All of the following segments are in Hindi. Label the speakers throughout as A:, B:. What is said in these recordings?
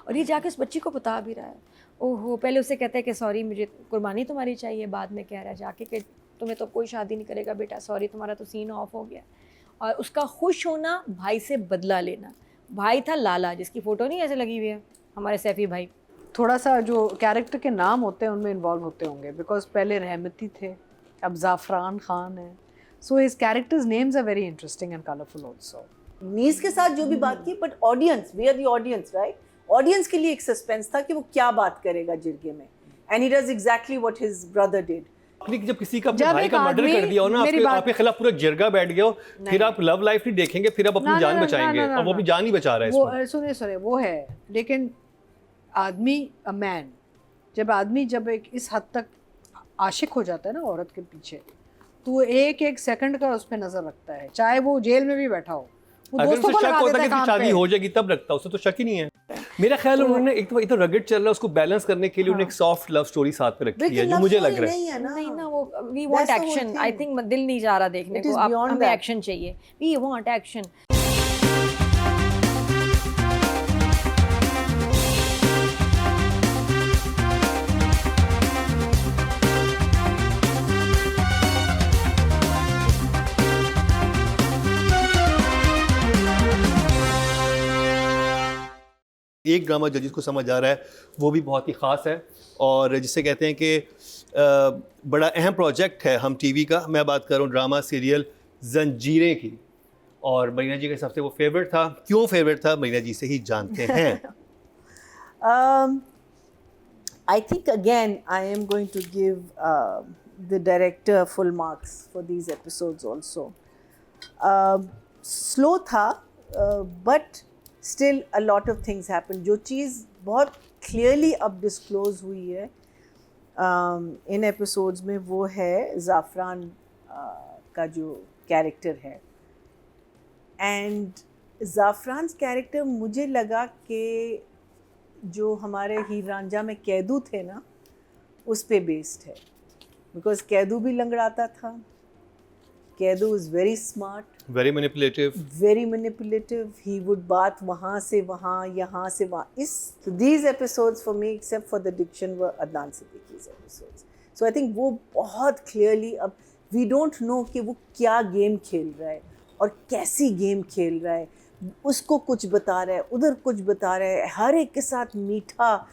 A: और ये जाके उस बच्ची को बता भी रहा है। ओहो, पहले उसे कहता है कि सॉरी मुझे कुर्बानी तुम्हारी चाहिए, बाद में कह रहा है जाके कि तुम्हें तो कोई शादी नहीं करेगा बेटा, सॉरी तुम्हारा तो सीन ऑफ हो गया। और उसका खुश होना, भाई से बदला लेना। भाई था लाला, जिसकी फ़ोटो नहीं ऐसे लगी हुई है, हमारे सैफ़ी भाई।
B: थोड़ा सा जो कैरेक्टर के नाम होते हैं उनमें इन्वॉल्व होते होंगे, बिकॉज पहले रहमती थे, अब ज़ाफ़रान खान है, so his characters names are very interesting and colourful also.
C: Niece के साथ जो भी बात की, but audience, we are the audience, right? Audience के लिए एक सस्पेंस था कि वो क्या बात करेगा जिरगे में, and he does exactly what his brother did.
D: जब किसी का अपने भाई का मर्डर कर दिया हो ना, आपके खिलाफ पूरा जिरगा बैठ गया हो, फिर आप लव लाइफ नहीं देखेंगे, फिर आप अपनी जान बचाएंगे, और वो अपनी जान ही बचा रहा है इसमें।
B: सुने वो है, लेकिन आदमी मैन जब एक इस हद तक आशिक हो जाता है ना औरत के पीछे, तो एक एक सेकंड का उस पर नजर रखता है, चाहे वो जेल में भी बैठा हो।
D: अगर उसे शक होता है कि शादी हो जाएगी तब रखता, उसे तो शक ही नहीं है। मेरा ख्याल उन्होंने एक तो रगड़ चल रहा है, उसको बैलेंस करने के लिए उन्होंने एक सॉफ्ट लव स्टोरी साथ में रखी है, जो मुझे लग रहा है।
A: नहीं ना, वो we want action. I think दिल नहीं जा रहा देखने को, हमें एक्शन चाहिए, वी वांट एक्शन।
D: एक ड्रामा जजिस को समझ आ रहा है, वो भी बहुत ही ख़ास है, और जिसे कहते हैं कि बड़ा अहम प्रोजेक्ट है हम टीवी का। मैं बात कर रहा हूँ ड्रामा सीरियल जंजीरें की, और मरीना जी के हिसाब से वो फेवरेट था। क्यों फेवरेट था, मरीना जी से ही जानते हैं।
C: I think again I am going to give the director full marks for these episodes also. Slow था, but still a lot of things happened. जो चीज़ बहुत clearly अब disclose हुई है इन episodes में, वो है ज़ाफ़रान का जो कैरेक्टर है। And ज़ाफ़रान कैरेक्टर मुझे लगा कि जो हमारे हीर रांझा में कैदू थे ना, उस पे बेस्ड है, बिकॉज कैदू भी लंगड़ाता था। Kaidu is very smart,
D: very manipulative, he would बात वहाँ से वहाँ, यहाँ से वहाँ। These episodes for me, except for the diction, were Adnan Siddiqui's episodes. So I think वो बहुत क्लियरली, अब वी डोंट नो कि वो क्या गेम खेल रहा है और कैसी गेम खेल रहा है। उसको कुछ बता रहा है, उधर कुछ बता रहा है, हर एक के साथ मीठा।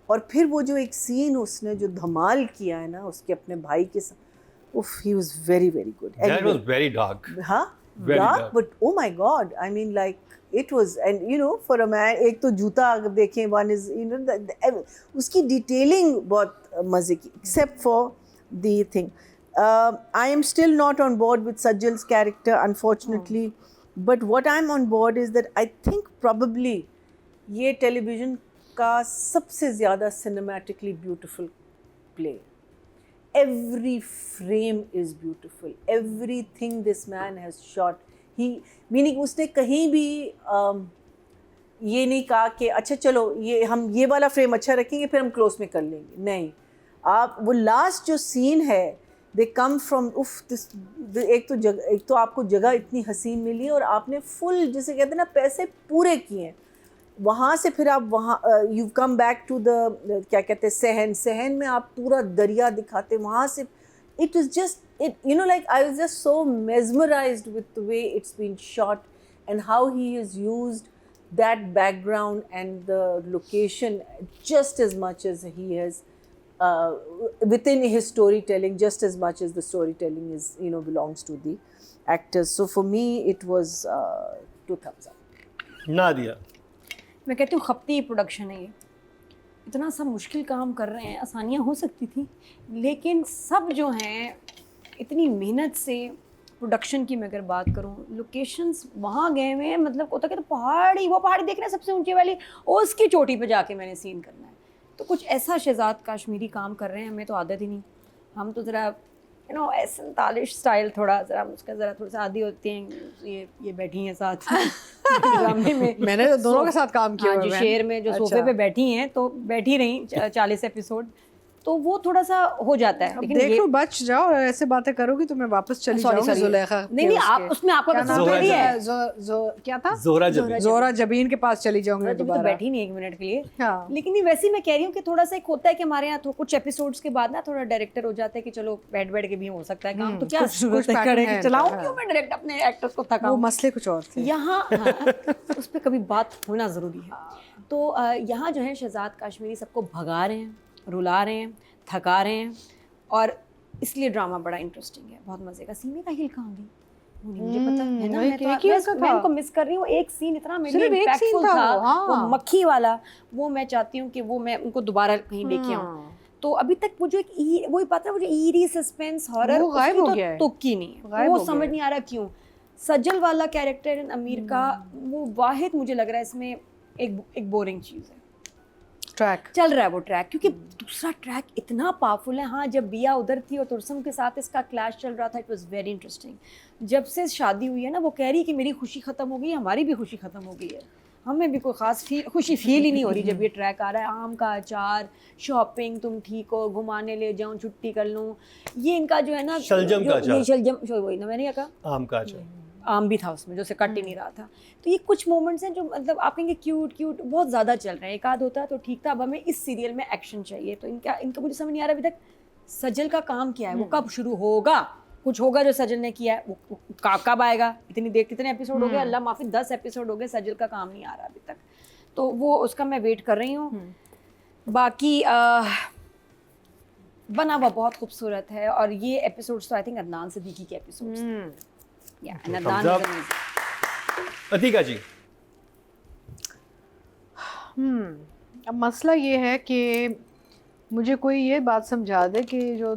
D: और फिर वो जो एक सीन उसने जो धमाल किया है ना उसके अपने भाई के साथ, उफ, he was very good. That was very dark.
C: हाँ, dark, but oh my God, I mean like it was, and you know for a man, एक तो जूता अगर देखें, one is, you know, उसकी डिटेलिंग बहुत मज़े की, except for the thing. I am still not on board with Sajjal's character, unfortunately. But what I'm on board is that I think probably ये television का सबसे ज़्यादा cinematically beautiful play. Every frame is beautiful. Everything this man has shot. Meaning उसने कहीं भी ये नहीं कहा कि अच्छा चलो ये हम ये वाला फ्रेम अच्छा रखेंगे फिर हम क्लोज में कर लेंगे। नहीं, आप वो लास्ट जो सीन है, दे कम फ्रॉम एक तो आपको जगह इतनी हसीन मिली और आपने फुल, जिसे कहते हैं ना, पैसे पूरे किए। वहाँ से फिर आप वहाँ you come back to the क्या कहते हैं सहन में आप पूरा दरिया दिखाते। वहाँ से it is just it, you know, like I was just so mesmerised with the way it's been shot and how he is used that background and the location just as much as he has within his storytelling, just as much as the storytelling is, you know, belongs to the actors. So for me it was 2 thumbs up.
D: Nadia,
A: मैं कहती हूँ खपती प्रोडक्शन है ये। इतना सब मुश्किल काम कर रहे हैं, आसानियाँ हो सकती थी, लेकिन सब जो हैं इतनी मेहनत से। प्रोडक्शन की मैं अगर बात करूँ, लोकेशंस वहाँ गए हुए हैं, मतलब होता है कि तो वो पहाड़ी देख रहे हैं सबसे ऊंची वाली, उसकी चोटी पे जाके मैंने सीन करना है। तो कुछ ऐसा शहजाद काश्मीरी काम कर रहे हैं, हमें तो आदत ही नहीं। हम तो ज़रा यू नो 47 स्टाइल थोड़ा सा आदी होते हैं। ये बैठी हैं साथ ड्रामे में,
B: मैंने तो दोनों के साथ काम किया।
A: हाँ जी, शेर में जो सोफे पे बैठी हैं, तो बैठी रहीं 40 एपिसोड। तो वो थोड़ा सा हो जाता है।
B: अब
A: लेकिन
B: देख
A: ये
B: लो, बच जाओ, ऐसे बातें करोगी तो मैं वापस चली जाऊंगी जुलेखा
A: नहीं नहीं, आप उसमें आपका
B: क्या नाम
A: एपिसोड
B: है?
A: है,
B: क्या था,
E: जोहरा जबीन।
B: जोहरा जबीन के पास चली जाऊंगी
A: तो
B: दोबारा।
A: बैठी नहीं 1 मिनट के लिए।
B: हाँ।
A: लेकिन नहीं, वैसे ही मैं कह रही हूँ कि थोड़ा सा एक होता है कि हमारे यहाँ तो कुछ एपिसोड्स के बाद ना थोड़ा डायरेक्टर हो जाता है कि चलो बैठ बैठ के भी हो सकता है काम, तो क्या
B: कुछ
A: जरूरत है
B: pattern
A: करे
B: है
A: कि चलाऊं
B: इनका,
A: क्यों मैं डायरेक्ट अपने एक्टर्स को
B: वो
A: थकाऊं।
B: मसले कुछ और थे।
A: यहाँ उस पर कभी बात होना ज़रूरी है। तो यहाँ जो है शहजाद काश्मीरी सबको भगा रहे हैं, रुला रहे हैं, थका रहे हैं, और इसलिए ड्रामा बड़ा इंटरेस्टिंग है। बहुत मज़े का सीन। मेरा हिल कहाँ गई वो नहीं मुझे पता है ना।
B: वही
A: मैं
B: एक ही
A: तो
B: उसका
A: मैं
B: था।
A: इनको मिस कर रही हूँ। एक सीन इतना मेरे लिए
B: सिर्फ एक scene
A: इम्पैक्टफुल
B: था
A: था,
B: वो, हाँ।
A: वो मक्खी वाला। वो मैं चाहती हूँ कि वो मैं उनको दोबारा कहीं लेके आऊँ। तो अभी तक वो जो एक वही बात है, वो जो ईरी सस्पेंस हॉरर,
B: वो गायब हो गया है।
A: तुक की नहीं है।
B: गायब
A: वो
B: हो गया
A: समझ
B: है।
A: नहीं आ रहा क्यों। सजल वाला कैरेक्टर अमीर का, वो वाहिद मुझे लग रहा है इसमें एक बोरिंग चीज़ है।
B: ट्रैक
A: चल रहा है वो ट्रैक, क्योंकि दूसरा ट्रैक इतना पावरफुल है। हाँ, जब बिया उधर थी और तुरसम के साथ इसका क्लैश चल रहा था, इट वाज वेरी इंटरेस्टिंग। जब से शादी हुई है ना, वो कह रही है कि मेरी खुशी ख़त्म हो गई है, हमारी भी खुशी ख़त्म हो गई है, हमें भी कोई ख़ास खुशी फील ही नहीं हो रही जब ये ट्रैक आ रहा है। आम का अचार, शॉपिंग, तुम ठीक हो, घुमाने ले जाऊँ, छुट्टी कर लूँ, ये इनका जो है ना,
E: शलजम का अचार।
A: शलजम वही ना, मैंने क्या कहा,
E: आम का अचार।
A: आम भी था उसमें जो से कट ही नहीं रहा था। तो ये कुछ मोमेंट्स हैं जो मतलब आप कहेंगे क्यूट क्यूट बहुत ज़्यादा चल रहे हैं। एक आध होता तो ठीक था। अब हमें इस सीरियल में एक्शन चाहिए। तो इनका मुझे समझ नहीं आ रहा अभी तक सजल का काम क्या है, वो कब शुरू होगा। कुछ होगा जो सजल ने किया है, वो कब आएगा। कितने एपिसोड हो गए, अल्लाह माफी 10 एपिसोड हो गए, सजल का काम नहीं आ रहा अभी तक। तो वो उसका मैं वेट कर रही हूँ। बाकी बना हुआ बहुत खूबसूरत है। और ये एपिसोड्स तो आई थिंक अदनान सिद्दीकी के एपिसोड्स।
E: Thumbs up. अतिका जी।
B: अब मसला ये है कि मुझे कोई ये बात समझा दे कि जो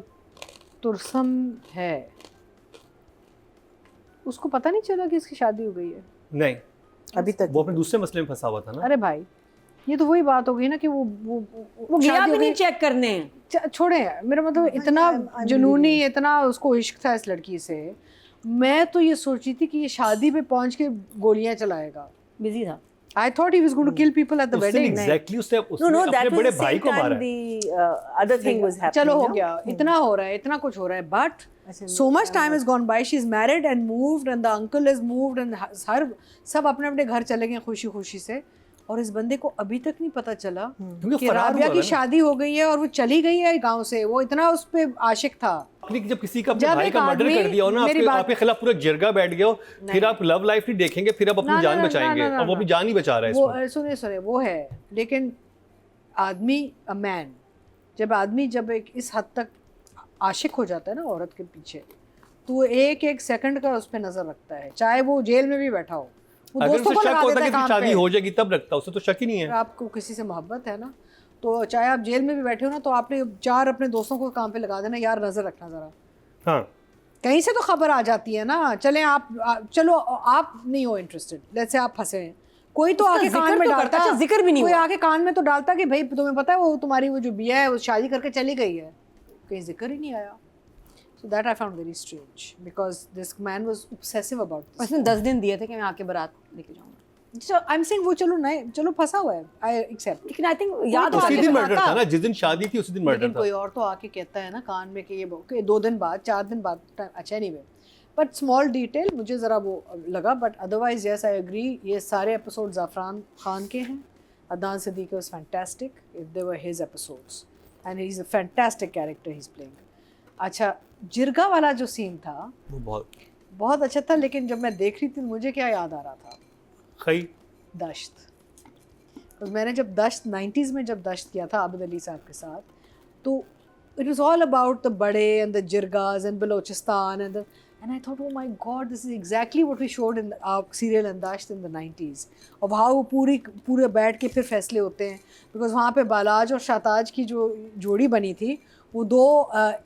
B: तुरसम है उसको पता नहीं चला कि इसकी शादी हो गई है।
E: नहीं,
C: अभी तक
E: वो अपने दूसरे मसले में फंसा हुआ था ना।
B: अरे भाई, ये तो वही बात हो गई ना कि वो
A: गया
B: शादी
A: भी
B: हो
A: नहीं
B: गई।
A: चेक करने।
B: छोड़े, मेरा मतलब इतना जुनूनी, इतना उसको इश्क था इस लड़की से। मैं तो ये सोची थी कि ये शादी पे पहुंच के गोलियां चलाएगा।
A: बिजी था।
B: I thought he was going to kill people at the
E: उसने
B: wedding.
E: exactly उसने
C: No,
E: अपने
C: that was
E: बड़े
C: the
E: भाई
C: same
E: को मारा
C: time
E: है।
C: the other thing was happening.
B: चलो हो
C: no?
B: गया, इतना हो रहा है, इतना कुछ हो रहा है, but
C: अच्छा,
B: so much time has gone by. She's married and moved and the uncle is moved and हर सब अपने अपने घर चले गए खुशी खुशी से। और इस बंदे को अभी तक नहीं पता चला
E: क्योंकि
B: कि
E: फरार
B: राबिया
E: हुआ
B: की
E: था ना।
B: शादी हो गई है और वो चली गई है गांव से। वो इतना उस पे आशिक था।
E: जब किसी का अपने
B: जब
E: भाई
B: एक
E: का मर्डर
B: आदमी-
E: कर दिया हो ना,
B: मेरी
E: आपके
B: बात-
E: आपके खिलाफ पूरा जिरगा बैठ गया हो, फिर आप लव लाइफ नहीं देखेंगे, फिर आप अपनी
B: ना,
E: जान
B: ना, ना,
E: बचाएंगे।
B: ना, ना,
E: और वो
B: ना।
E: अपनी जान ही बचा रहा है
B: वो
E: इसमें।
B: सुने वो है, लेकिन आदमी अ मैन जब एक इस हद तक आशिक हो जाता है ना औरत के पीछे, तो वो एक एक सेकंड का उस पर नजर रखता है, चाहे वो जेल में भी बैठा हो। वो
E: अगर
B: दोस्तों
E: उसे
B: को
E: शक
B: लगा
E: होता
B: देता
E: है
B: है
E: कि
B: काम
E: शादी
B: पे।
E: हो जाएगी तब रखता, उसे तो शक ही नहीं
B: अगर
E: है।
B: आपको किसी से मोहब्बत है ना, तो चाहे आप जेल में भी बैठे हो ना, तो आपने 4 अपने दोस्तों को काम पे लगा देना, यार नजर रखना जरा,
E: हाँ,
B: कहीं से तो खबर आ जाती है ना। चलो आप नहीं हो इंटरेस्टेड, लेट्स से आप फंसे हैं, कोई तो
A: उसका
B: आके
A: जिक्र
B: कान में
A: तो
B: डालता,
A: करता, अच्छा, जिक्र भी नहीं
B: कोई
A: हुआ।
B: आके कान में तो डालता कि भाई तुम्हें पता है वो तुम्हारी वो जो बिया है वो शादी करके चली गई है, कहीं जिक्र ही नहीं आया। So that I found very strange because this man was obsessive about this.
A: उसने 10 दिन दिए थे कि मैं आके बारात लेके जाऊंगा।
B: So I'm saying वो चलो फंसा हुआ है, I accept.
A: लेकिन आई थिंक याद
B: तो
E: उसी
B: आगे
E: दिन
B: बताता।
E: मर्डर था ना, जिस दिन शादी थी उसी दिन मर्डर
B: लेकिन
E: था।
B: कोई और तो आके कहता है ना कान में कि ये 2 दिन बाद 4 दिन बाद, अच्छा नहीं वे, बट स्मॉल डिटेल मुझे ज़रा वो लगा, but otherwise yes I agree, ये सारे एपिसोड ज़ाफ़रान खान के हैं। Adnan Siddiqui was fantastic, they were his episodes and he is a fantastic character he is playing. अच्छा, जिरगा वाला जो सीन था
E: वो
B: बहुत अच्छा था, लेकिन जब मैं देख रही थी मुझे क्या याद आ रहा था,
E: खई
B: दश्त। तो मैंने जब दश्त 90s में जब दश्त किया था आबिद अली साहब के साथ, तो it was all about the बड़े and the jirgas and Balochistan and I thought, oh my God, this is exactly what we showed in our serial Andasht in the 90s of how पूरे बैठ के फिर फैसले होते हैं, because वहाँ पे बालाज और शाताज की जो जोड़ी बनी थी वो 2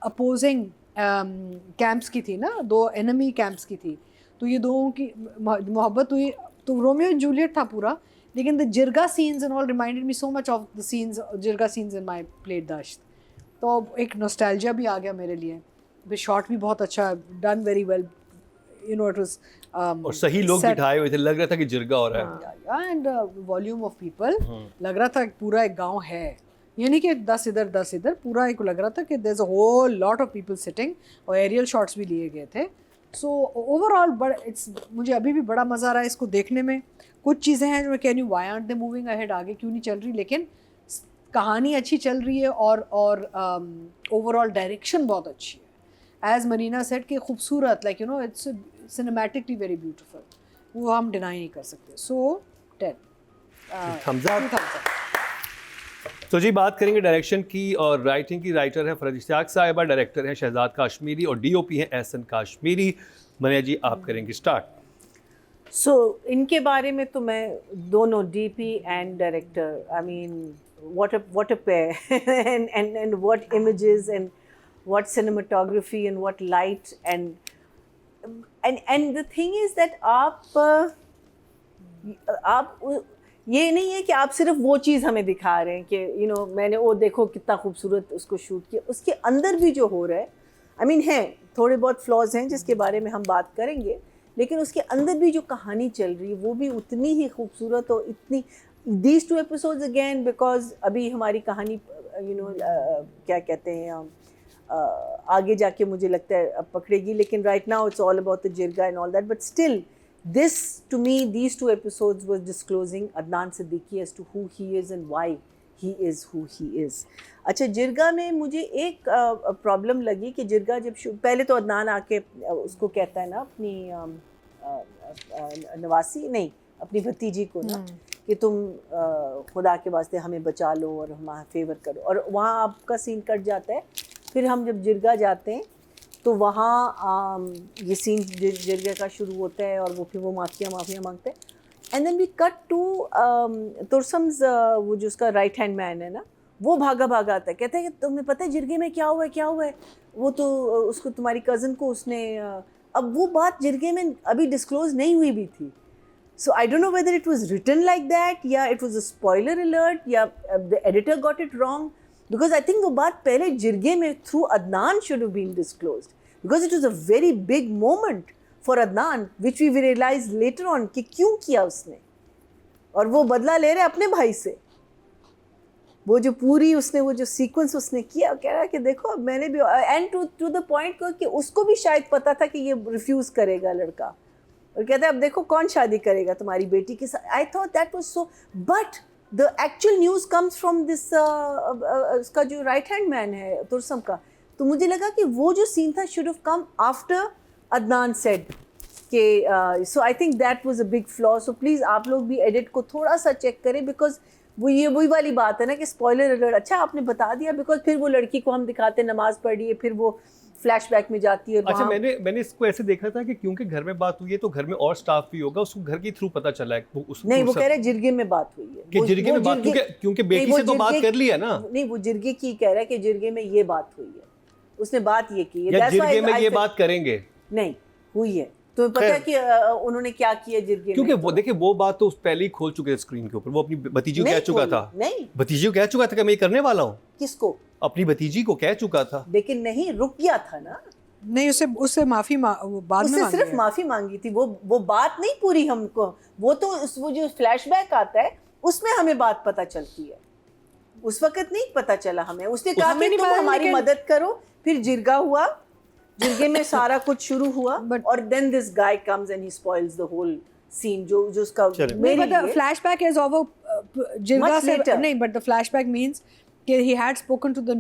B: अपोजिंग कैंप्स की थी ना, 2 एनिमी कैंप्स की थी, तो ये दोनों की मोहब्बत हुई, तो रोमियो एंड जूलियट था पूरा। लेकिन the jirga scenes and all reminded me so much of the scenes, jirga scenes in my played Dasht. तो एक नॉस्टैल्जिया भी आ गया मेरे लिए। द शॉट भी बहुत अच्छा, done very well, you know, it was
E: और सही लोग बिठाए हुए थे, लग रहा था कि जिरगा हो रहा है।
B: एंड वॉल्यूम ऑफ पीपल, लग रहा था पूरा एक गांव है, ये नहीं कि 10 इधर 10 इधर, पूरा एक लग रहा था कि there is a whole lot of people sitting, और एरियल शॉट्स भी लिए गए थे. सो ओवरऑल मुझे अभी भी बड़ा मज़ा आ रहा है इसको देखने में. कुछ चीज़ें हैं जो मैं कह रही हूँ why aren't they moving ahead, आगे क्यों नहीं चल रही, लेकिन कहानी अच्छी चल रही है और ओवरऑल डायरेक्शन बहुत अच्छी है. एज मरीना सेड कि खूबसूरत, like you know it's cinematically very beautiful, वो हम डिनाई नहीं कर सकते. सो 10
E: Thumbs up.
B: thumbs up.
E: तो जी बात करेंगे डायरेक्शन की और राइटिंग की. राइटर है फरज इश्तियाक साहिबा, डायरेक्टर हैं शहजाद काश्मीरी और डीओपी हैं एहसन काश्मीरी. मनिया जी आप करेंगे स्टार्ट.
C: So इनके बारे में तो मैं दोनों DP and director, I mean what a pair and what images and what cinematography and what light and the thing is that आप ये नहीं है कि आप सिर्फ वो चीज़ हमें दिखा रहे हैं कि मैंने वो देखो कितना खूबसूरत उसको शूट किया, उसके अंदर भी जो हो रहा है I mean हैं थोड़े बहुत फ्लॉज हैं जिसके बारे में हम बात करेंगे, लेकिन उसके अंदर भी जो कहानी चल रही है वो भी उतनी ही खूबसूरत और इतनी. These 2 episodes again because अभी हमारी कहानी क्या कहते हैं आगे जाके मुझे लगता है अब पकड़ेगी, लेकिन right now it's all about the jirga and all that, but still this to me these 2 episodes was disclosing Adnan Siddiqui as to who he is and why he is who he is. अच्छा जिरगा में मुझे एक प्रॉब्लम लगी कि जिरगा जब पहले तो अदनान आके उसको कहता है ना अपनी नवासी नहीं अपनी भतीजी को ना कि तुम खुदा के वास्ते हमें बचा लो और हमारा फेवर करो, और वहाँ आपका सीन कट जाता है. फिर हम जब जिरगा जाते हैं तो वहाँ ये सीन जिरगा का शुरू होता है और वो फिर वो माफ़िया मांगते हैं. And then we cut to तुरसम्स वो जो उसका राइट हैंड मैन है ना, वो भागा आता है, कहता है कि तुम्हें पता है जिरगे में क्या हुआ है, वो तो उसको तुम्हारी कज़न को उसने अब वो बात जिरगे में अभी डिस्क्लोज नहीं हुई भी थी. So I don't know whether it was written like that या it was a spoiler alert या the editor got it wrong, because I think वो बात पहले जिरगे में through Adnan should have been disclosed, because it was a very big moment for Adnan which we realise later on कि क्यों किया उसने, और वो बदला ले रहे अपने भाई से. वो जो पूरी उसने वो जो सीक्वेंस उसने किया, कह रहा है कि देखो मैंने भी, एंड टू द पॉइंट कि उसको भी शायद पता था कि ये रिफ्यूज़ करेगा लड़का, और कहता है अब देखो कौन शादी करेगा तुम्हारी बेटी के साथ. आई thought that was so, but the actual news comes from this उसका जो राइट हैंड मैन है तुरसम का. तो मुझे लगा कि वो जो सीन था should have come after Adnan said कि so I think that was a big flaw. So please आप लोग भी एडिट को थोड़ा सा चेक करें, बिकॉज वो ये वही वाली बात है ना कि स्पॉइलर अलर्ट. अच्छा आपने बता दिया, बिकॉज फिर वो लड़की को हम दिखाते नमाज पढ़ रही है, फिर वो फ्लैशबैक में जाती है.
E: अच्छा मैंने इसको ऐसे देखा था कि क्योंकि घर में बात हुई है तो घर में और स्टाफ भी होगा, उसको घर के थ्रू पता चला है.
C: नहीं वो कह रहे जिरगे में बात हुई है
E: कि जिरगे में बात, क्योंकि बेटी से तो बात कर ली है ना. नहीं
C: वो जिरगे की कह रहा है कि जिरगे में ये बात हुई है, उसने बात ये की
E: है, जिरगे में ये बात करेंगे
C: नहीं हुई है. तो पता है कि उन्होंने क्या किया जिरगे
E: क्योंकि
C: में,
E: वो देखिए वो बात तो पहले ही खोल चुके थे स्क्रीन के ऊपर. वो अपनी भतीजी को कह चुका था,
C: नहीं
E: भतीजी को कह चुका था कि मैं ये करने वाला हूँ.
C: किसको?
E: अपनी भतीजी को कह चुका था.
C: लेकिन नहीं रुक गया था ना.
B: नहीं उससे माफ़ी बाद में
C: उससे सिर्फ माफ़ी मांगी थी, वो बात नहीं पूरी हमको. वो तो वो जो फ्लैशबैक आता है उसमें हमें बात पता चलती है, उस वक्त नहीं पता चला हमें. उसने कहा कि तुम हमारी मदद करो, फिर जिरगा हुआ, जिरगे में सारा कुछ शुरू हुआ, और then this guy comes and he spoils the whole scene. जो उसका
B: फ्लैशबैक इज ओवर जिरगा से नहीं, बट द फ्लैशबैक मींस कि he had spoken to the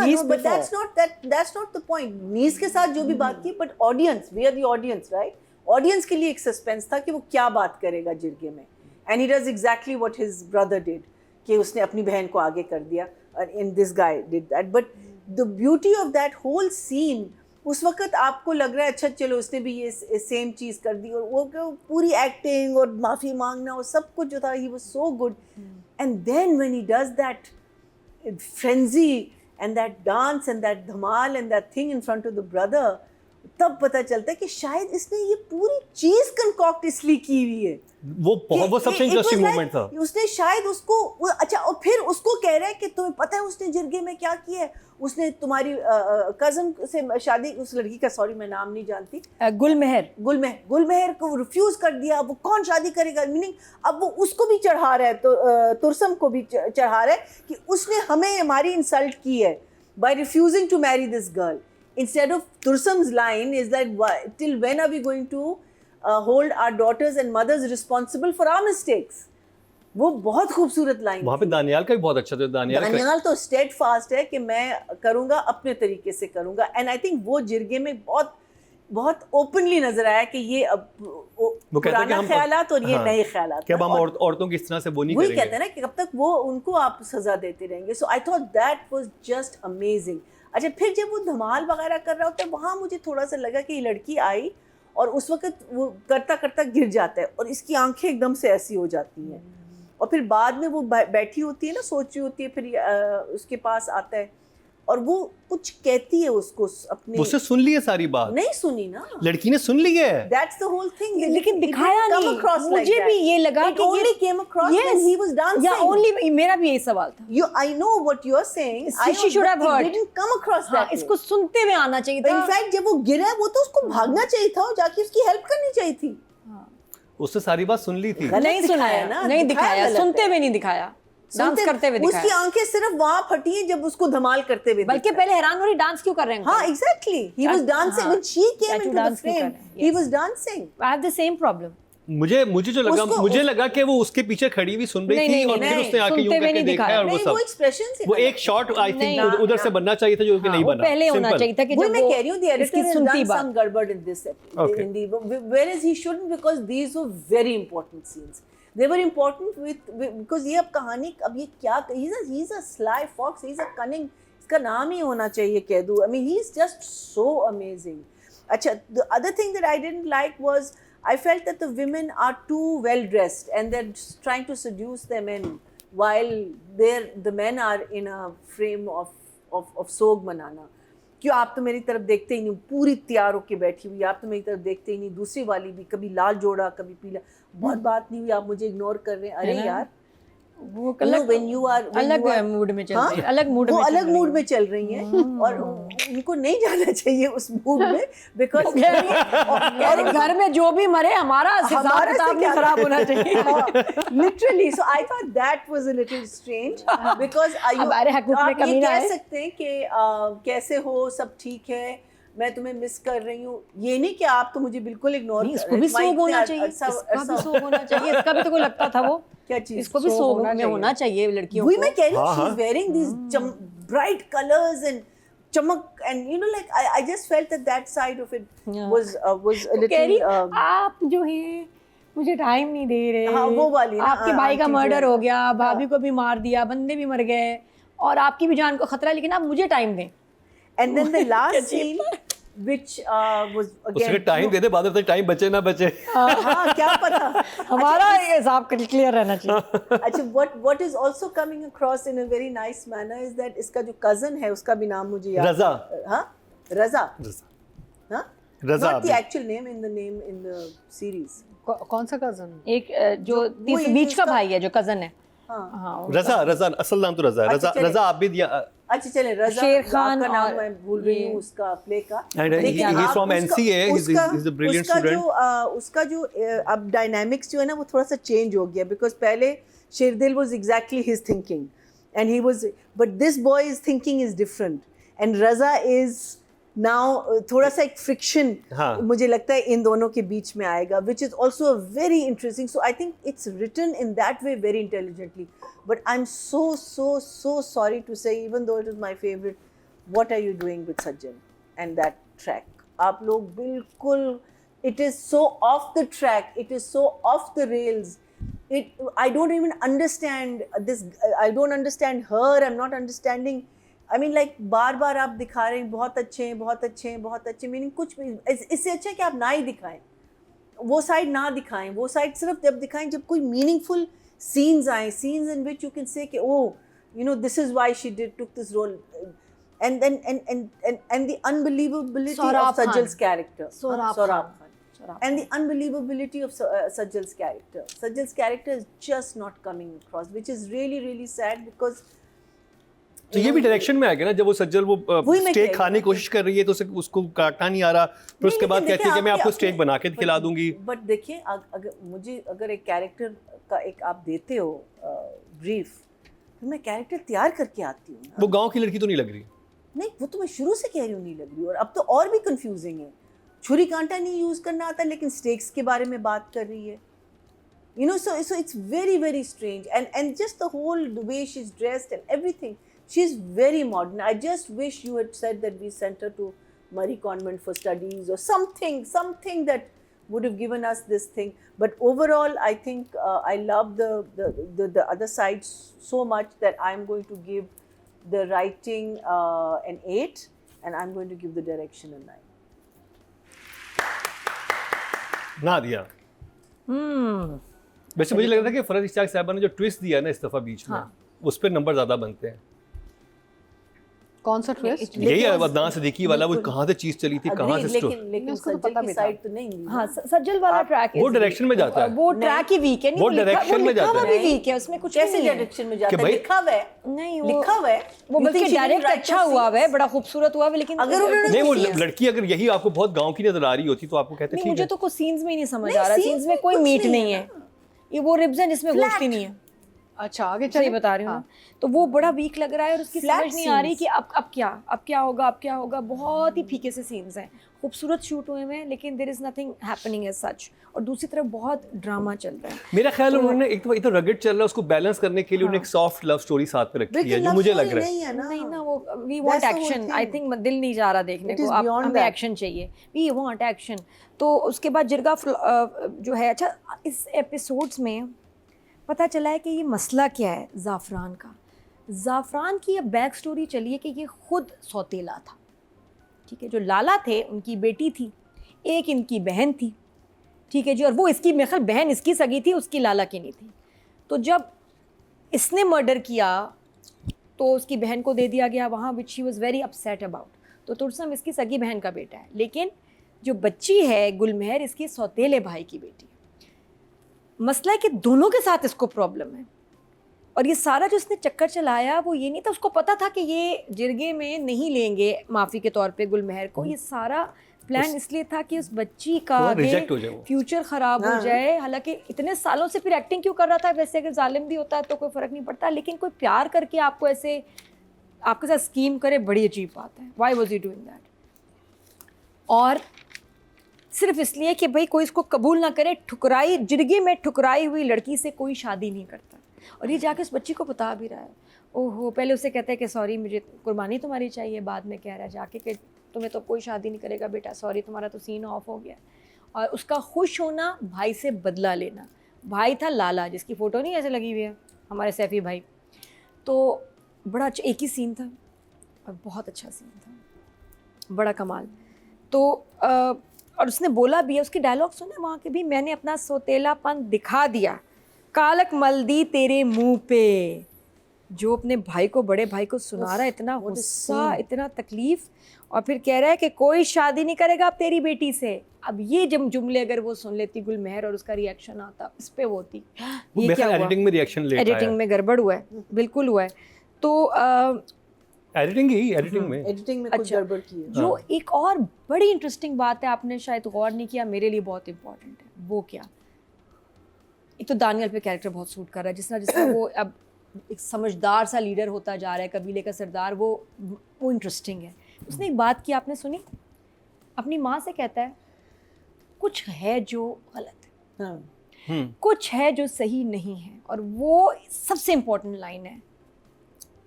B: niece
C: but that's not the point. niece के साथ जो भी बात की, but audience, we are the audience, right? audience के लिए एक सस्पेंस था कि वो क्या बात करेगा जिरगे में, and he does exactly what his brother did कि उसने अपनी बहन को आगे कर दिया, and this guy did that. but the beauty of that whole scene, उस वक्त आपको लग रहा है अच्छा चलो उसने भी ये सेम चीज़ कर दी, और वो पूरी एक्टिंग और माफ़ी मांगना और सब कुछ जो था, he was so good. And then when he does that frenzy and that dance and that dhamal and that thing in front of the brother,
D: तब पता चलता है कि शायद इसने ये पूरी चीज कंकॉक्ट इसलिए की हुई है।
E: वो सबसे इंटरेस्टिंग मोमेंट था।
D: उसने शायद उसको अच्छा, और फिर उसको कह रहा है कि तुम्हें पता है उसने जिरगे में क्या किया है, उसने तुम्हारी कजन से शादी, उस लड़की का सॉरी मैं नाम नहीं जानती, गुलमेहर को रिफ्यूज कर दिया। वो कौन शादी करेगा, मीनिंग अब वो उसको भी चढ़ा रहा है, तो तुरसम को भी चढ़ा रहा है कि उसने हमें हमारी इंसल्ट की है by refusing to marry this girl. Instead of Tursam's line is that till when are we going to hold our daughters and mothers responsible for our mistakes? वो बहुत खूबसूरत लाइन।
E: वहाँ पे दानियाल का भी बहुत अच्छा था।
D: दानियाल तो स्टेड फास्ट है कि मैं करूँगा, अपने तरीके से करूँगा। एंड आई थिंक वो जिरगे में बहुत बहुत ओपनली नजर आया कि ये अब
E: वो कहते हैं कि हम
D: ख्यालात और ये नए ख्यालात,
E: कि अब हम औरतों की इस तरह से वो नहीं
D: वही
E: करेंगे।
D: कहते हैं ना कि कब तक वो उनको आप सजा देते रहेंगे। So I thought that was just amazing. अच्छा, फिर जब वो धमाल वगैरह कर रहा होता है, वहाँ मुझे थोड़ा सा लगा कि ये लड़की आई और उस वक्त वो करता करता गिर जाता है और इसकी आंखें एकदम से ऐसी हो जाती हैं, और फिर बाद में वो बैठी होती है ना, सोच रही होती है, फिर उसके पास आता है और वो कुछ कहती है उसको अपने।
E: उससे सुन ली है सारी बात?
D: नहीं सुनी ना,
E: लड़की ने सुन ली है।
D: That's the whole thing.
A: लेकिन दिखाया नहीं। मुझे भी ये लगा
D: कि only came across when he was dancing.
A: Yeah, only मेरा भी यही सवाल था।
D: I know what you are saying.
A: She should have heard.
D: It didn't come across that.
A: इसको सुनते हुए आना चाहिए था।
D: In fact, जब वो गिरा, वो तो उसको भागना चाहिए था और जाके उसकी हेल्प करनी चाहिए थी।
E: उससे सारी बात सुन ली थी।
A: नहीं सुनाया ना, नहीं दिखाया, सुनते हुए नहीं दिखाया, डांस करते हुए दिखाया।
D: उसकी आंखें सिर्फ वहां फटी हैं जब उसको धमाल करते हुए,
A: बल्कि पहले हैरान हो रही डांस क्यों कर रहे हैं।
D: हाँ, exactly. He was dancing when she came into the frame. He was dancing.
A: I have the same problem.
E: मुझे जो लगा, मुझे लगा कि वो उसके पीछे खड़ी हुई सुन रही थी और फिर उसने आके यूं करके देखा है और वो सब।
D: वो एक्सप्रेशंस,
E: वो एक शॉट आई थिंक उधर से बनना चाहिए था जो कि नहीं बना।
A: पहले होना चाहिए था कि जब
D: मैं कह रही हूँ the editor has done some गड़बड़ in this whereas he shouldn't, because these were very important scenes. They were important because ये अब कहानी, अब ये क्या, he's a sly fox, he's a cunning, इसका नाम ही होना चाहिए कह दूँ। I mean, he's just so amazing. अच्छा, the other thing that I didn't like was I felt that the women are too well dressed and they're trying to seduce the men while the men are in a frame of सोग मनाना। क्यों आप तो मेरी तरफ देखते ही नहीं, पूरी तैयार होके बैठी हुई, आप तो मेरी तरफ देखते ही नहीं, दूसरी वाली भी कभी लाल जोड़ा कभी पीला, बहुत बात नहीं हुई, आप मुझे इग्नोर कर रहे हैं। अरे यार,
A: वो अलग मूड में चल रही है, अलग मूड में
D: चल रही हैं और उनको नहीं जाना चाहिए उस मूड में, बिकॉज
A: और घर में जो भी मरे हमारा हिसाब किताब नहीं खराब होना चाहिए।
D: Literally, so I thought that was a little strange, because
A: हमारे हकूक में कमी ना है।
D: कह सकते हैं कि कैसे हो, सब ठीक है, मैं तुम्हें मिस कर रही हूँ, ये नहीं कि आप तो मुझे बिल्कुल इग्नोर कर रहे हैं।
A: इसको भी सोग होना चाहिए, इसका भी तो कोई लगता था वो
D: क्या चीज,
A: इसको भी सोग में होना चाहिए लड़कियों को।
D: वही मैं कह रही हूँ, she is wearing these bright colours and चमक, and you know, like I just felt that side of it was a little
A: आप जो है मुझे टाइम नहीं दे रहे।
D: हाँ, वो वाली ना,
A: आपके भाई का मर्डर हो गया, भाभी को भी मार दिया, बंदे भी मर गए और आपकी भी जान को खतरा, लेकिन आप मुझे टाइम दें।
D: And then the last scene which was again,
E: उसके टाइम दे दे, बाद में टाइम बचे ना बचे।
D: हाँ, क्या पता,
A: हमारा हिसाब क्लियर रहना चाहिए।
D: अच्छा, what is also coming across in a very nice manner is that इसका जो cousin है, उसका भी नाम मुझे याद,
E: रज़ा।
D: हाँ, रज़ा, हाँ,
E: रज़ा,
D: not the actual name in the series।
B: कौन सा कजन?
A: एक जो बीच का भाई है, जो कजन है।
D: हाँ,
E: रज़ा, असल नाम तो रज़ा है। रज़ा आबिद या
D: अच्छा चले, रज़ा
A: शेर खान
D: का नाम मैं भूल रही हूँ उसका प्ले का,
E: लेकिन he's from NCA, he's a brilliant student।
D: उसका जो अब डायनामिक्स जो है ना, वो थोड़ा सा चेंज हो गया, बिकॉज पहले शेरदिल was exactly his thinking and he was, but this boy's thinking is different and Raza is now थोड़ा सा एक फ्रिक्शन मुझे लगता है इन दोनों के बीच में आएगा, which is also a very interesting, so I think it's written in that way very intelligently, but I'm so sorry to say, even though it was my favorite, what are you doing with Sajjan and that track? आप लोग बिल्कुल, it is so off the track, it is so off the rails, I don't even understand this, I don't understand her, I'm not understanding, I mean like बार आप दिखा रहे हैं बहुत अच्छे हैं, मीनिंग कुछ भी, इससे अच्छा है कि आप ना ही दिखाएं, वो साइड ना दिखाएं, वो साइड सिर्फ जब दिखाएं जब कोई मीनिंगफुल सीन्स आए, scenes in which you can say कि oh, you know, this is why she took this role, and then and the unbelievability
A: Sohrab
D: of Sajjal's
A: Khan.
D: character.
A: Sohrab
D: Sohrab
A: Khan.
D: Khan. And the unbelievability of Sajjal's character. Sajjal's character is just not coming across, which is really, really sad because.
E: तो ये भी डायरेक्शन में आ गया ना, जब वो सज्जल वो
D: वही मैं
E: स्टेक
D: कह रही
E: खाने की
D: हूँ।
E: कोशिश कर रही है तो उसको काटना नहीं आ रहा, फिर उसके बाद कहती है कि मैं आपको स्टेक बना के खिला दूंगी।
D: बट देखिए, अगर एक कैरेक्टर का एक आप देते हो ब्रीफ, तो मैं कैरेक्टर तैयार करके आती हूँ ना।
E: वो गांव की लड़की तो नहीं लग रही।
D: नहीं, वो तो मैं शुरू से कह रही हूँ नहीं लग रही, और अब तो और भी कंफ्यूजिंग है। छुरी कांटा नहीं यूज करना आता, लेकिन स्टेक्स के बारे में बात कर रही है। You know, so it's very, very strange, and just the whole way she's dressed and everything. She's very modern. I just wish you had said that we sent her to Murray Convent for studies or something that would have given us this thing. But overall, I think I love the other side so much that I'm going to give the writing an 8, and I'm going to give the direction a 9.
E: ना दिया। वैसे मुझे लग रहा था कि फरहत इश्तियाक साहिबा ने जो ट्विस्ट दिया ना इस दफा बीच में, उस पर नंबर ज्यादा बनते हैं।
B: कौन सा ट्विस्ट?
E: यही अदनान सिद्दीकी वाला, वो कहाँ से चीज चली थी, कहाँ से
D: लेकिन
B: उसको तो
D: सज्जल
B: पता
D: की
B: भी था।
D: साइड तो नहीं ली।
A: हाँ, सज्जल वाला ट्रैक
E: वो डायरेक्शन में जाता है।
A: वो ट्रैक ही वीक है, नहीं
E: वो डायरेक्शन में जाता
A: है,
E: है।
A: वीक है, उसमें कुछ
D: कैसे
A: नहीं है।
D: डायरेक्शन में जाता
E: कि
D: है?
E: भाई-
D: लिखा हुआ है,
A: नहीं,
D: लिखा हुआ है।
A: वो
D: You
A: बल्कि
D: think she
A: direct
D: didn't write
A: अच्छा
D: the
A: हुआ है,
D: scenes?
A: बड़ा खूबसूरत हुआ है, लेकिन
D: अगर उन्होंने
E: नहीं, वो
D: scenes-
E: लड़की अगर यही आपको बहुत गांव की नजर आ रही होती तो आपको कहते
A: नहीं,
E: ठीक
A: मुझे
E: है।
A: तो कुछ सीन्स में ही नहीं समझ
D: नहीं,
A: आ रहा,
D: scenes
A: सीन्स में
D: में
A: कोई
D: कुछ
A: मीट
D: नहीं
A: नहीं
D: है
A: है, ये वो रिब्स हैं जिसमें गोश्त ही नहीं है।
B: अच्छा, आगे
A: सही
B: चलिए।
A: बता रही हूँ
B: हाँ।
A: ना, तो वो बड़ा वीक लग रहा है और उसकी
D: Flat
A: समझ नहीं आ रही
D: scenes.
A: कि अब क्या होगा। बहुत ही फीके से सीन्स हैं, खूबसूरत शूट हुए हैं, लेकिन there is nothing happening as such. और दूसरी तरफ बहुत ड्रामा चल रहा है।
E: मेरा ख्याल उन्होंने एक तो रगड़ चल रहा है, उसको बैलेंस करने के लिए उन्होंने एक सॉफ्ट लव स्टोरी साथ में रखी है, जो मुझे लग रहा है।
D: नहीं है ना,
A: नहीं ना, वो we want
D: That's the whole
A: action. I
D: thing.
A: Think दिल नहीं जा रहा देखने
D: It
A: को,
D: is
A: अब
D: beyond
A: हमें
D: that.
A: एक्शन चाहिए, वी वांट एक्शन। तो उसके बाद जिरगा जो है, अच्छा इस एपिसोड्स में पता चला है कि ये मसला क्या है ज़ाफ़रान का। ज़ाफ़रान की ये बैक स्टोरी चली है कि ये खुद सौतेला था, ठीक है। जो लाला थे उनकी बेटी थी, एक इनकी बहन थी, ठीक है जी, और वो इसकी मेरे ख्याल बहन इसकी सगी थी, उसकी लाला की नहीं थी। तो जब इसने मर्डर किया तो उसकी बहन को दे दिया गया वहाँ, which she was very upset about. तो तुर्सम इसकी सगी बहन का बेटा है, लेकिन जो बच्ची है गुलमहर इसकी सौतेले भाई की बेटी है। मसला है कि दोनों के साथ इसको प्रॉब्लम है, और ये सारा जो इसने चक्कर चलाया वो ये नहीं था, उसको पता था कि ये जिरगे में नहीं लेंगे माफ़ी के तौर पे गुलमहर को। ये सारा प्लान इसलिए था कि उस बच्ची का
E: वो
A: आगे
E: reject हो जाए वो।
A: फ्यूचर ख़राब हो जाए। हालांकि इतने सालों से फिर एक्टिंग क्यों कर रहा था? वैसे अगर जालिम भी होता है तो कोई फ़र्क नहीं पड़ता, लेकिन कोई प्यार करके आपको ऐसे आपके साथ स्कीम करे, बड़ी अजीब बात है। Why was you doing that? और सिर्फ इसलिए कि भाई कोई इसको कबूल ना करे, जिरगे में ठुकराई हुई लड़की से कोई शादी नहीं करता। और ये जाके उस बच्ची को बता भी रहा है। ओहो, पहले उसे कहता है कि सॉरी मुझे कुर्बानी तुम्हारी चाहिए, बाद में कह रहा है जाके कि तुम्हें तो कोई शादी नहीं करेगा बेटा, सॉरी तुम्हारा तो सीन ऑफ हो गया। और उसका खुश होना, भाई से बदला लेना। भाई था लाला, जिसकी फ़ोटो नहीं ऐसे लगी हुई है, हमारे सैफ़ी भाई। तो बड़ा अच्छा एक ही सीन था और बहुत अच्छा सीन था, बड़ा कमाल। तो और उसने बोला भी है, उसके डायलॉग सुने वहाँ के भी, मैंने अपना सौतेलापन दिखा दिया, कालक मल दी तेरे मुंह पे। जो अपने भाई को, बड़े भाई को सुना रहा है, इतना गुस्सा, इतना तकलीफ, और फिर कह रहा है कि कोई शादी नहीं करेगा अब तेरी बेटी से। अब ये जब जुमले अगर वो सुन लेती गुलमहर और उसका रिएक्शन आता, इस पे वो होती ये क्या हुआ?
E: एडिटिंग में रिएक्शन लेट आया।
A: एडिटिंग में गड़बड़ हुआ है, बिल्कुल हुआ है। तो
E: एडिटिंग में
D: एडिटिंग में कुछ
A: अच्छा,
D: गड़बड़ की है।
A: जो एक और बड़ी इंटरेस्टिंग बात है, आपने शायद गौर नहीं किया, मेरे लिए बहुत इंपॉर्टेंट है, वो क्या? एक तो दानियल पे कैरेक्टर बहुत सूट कर रहा है, जिस तरह वो अब एक समझदार सा लीडर होता जा रहा है, कबीले का सरदार, वो इंटरेस्टिंग है। उसने एक बात की, आपने सुनी? अपनी माँ से कहता है कुछ है जो गलत है,
D: हाँ।
A: कुछ है जो सही नहीं है, और वो सबसे इम्पोर्टेंट लाइन है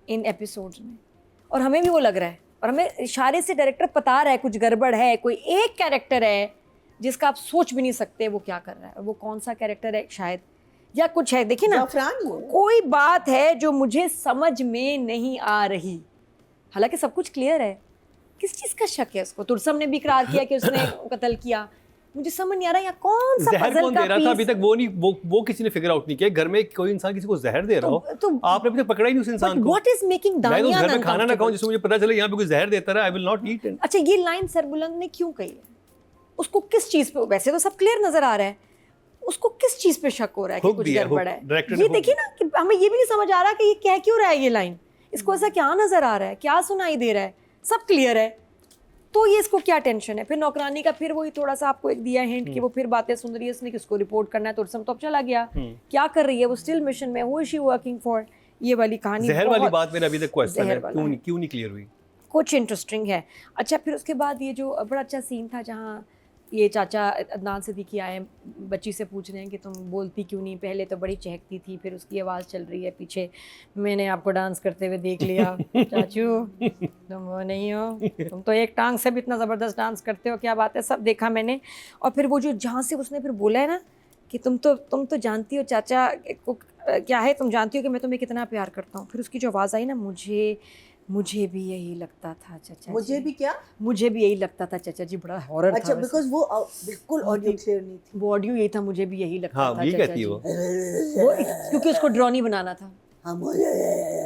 A: इन एपिसोड्स में। और हमें भी वो लग रहा है, और हमें इशारे से डायरेक्टर बता रहा है कुछ गड़बड़ है। कोई एक कैरेक्टर है जिसका आप सोच भी नहीं सकते वो क्या कर रहा है, और वो कौन सा कैरेक्टर है शायद, या कुछ है, देखिए ना,
D: ज़ाफ़रान ही है।
A: कोई बात है जो मुझे समझ में नहीं आ रही। हालांकि सब कुछ क्लियर है, किस चीज़ का शक है उसको? तुर्सम ने भी इकरार किया कि उसने कत्ल किया, मुझे समझ नहीं आ रहा यहाँ कौन सा
E: जहर
A: puzzle
E: कौन
A: का
E: दे रहा था अभी
A: piece-
E: तक वो नहीं, वो किसी ने फिगर आउट नहीं किया। घर में कोई इंसान किसी को जहर दे रहा हो,
A: तो
E: आपने अभी तक पकड़ा ही नहीं उस इंसान
A: But
E: को।
A: what is making
E: मैं तो
A: दानियान
E: घर में खाना ना खाऊं
A: uncomfortable?
E: जिसमें मुझे पता चले यहाँ पे कोई जहर देता रहा, आई विल नॉट ईट।
A: अच्छा, ये लाइन सरबुलंद ने क्यों कही है? उसको किस चीज पे, वैसे तो सब क्लियर नजर आ रहा है, उसको किस चीज पे शक हो रहा है कि
E: Hook
A: कुछ
E: दिया,
A: गड़बड़
E: hook,
A: है?
E: director ने
A: ये
E: hook
A: देखिए ना कि हमें ये भी नहीं समझ आ रहा कि ये कह क्यों रहा है ये लाइन, इसको ऐसा क्या नजर आ रहा है, क्या सुनाई दे रहा है, सब क्लियर है, तो ये इसको क्या टेंशन है? फिर नौकरानी का फिर वही थोड़ा सा आपको एक दिया हिंट कि वो फिर बातें सुन रही है, उसने किसको रिपोर्ट करना है, तो उर्सम तो अब चला गया, क्या कर रही है वो, स्टिल मिशन में, who is she working for? ये वाली कहानी
E: जहर वाली
A: बहुत-
E: बात मेरा अभी तक क्वेश्चन है,
A: जहर वाला है।
E: क्यों नहीं क्लियर हुई?
A: कुछ इंटरेस्टिंग है। अच्छा, फिर उसके बाद ये जो बड़ा अच्छा सीन था जहाँ ये चाचा अदनान सिद्दीकी आए, बच्ची से पूछ रहे हैं कि तुम बोलती क्यों नहीं, पहले तो बड़ी चहकती थी, फिर उसकी आवाज़ चल रही है पीछे, मैंने आपको डांस करते हुए देख लिया, चाचू तुम वो नहीं हो, तुम तो एक टांग से भी इतना ज़बरदस्त डांस करते हो, क्या बात है, सब देखा मैंने। और फिर वो जो जहाँ से उसने फिर बोला है ना कि तुम तो जानती हो चाचा को क्या है, तुम जानती हो कि मैं तुम्हें कितना प्यार करता हूँ, फिर उसकी जो आवाज़ आई ना, मुझे भी यही लगता था चाचा
C: मुझे
A: जी।
C: भी क्या?
A: मुझे भी यही लगता था चाचा जी, बड़ा हॉरर
C: अच्छा,
A: था वैसे।
C: बिकॉज वो बिल्कुल ऑडियो क्लियर नहीं थी।
A: वो ऑडियो यही था, मुझे भी यही लगता
E: हाँ,
A: था
E: ये
A: चाचा
E: कहती
A: जी।
E: हो।
A: वो क्योंकि उसको ड्रॉनी बनाना था,
C: हाँ, मुझे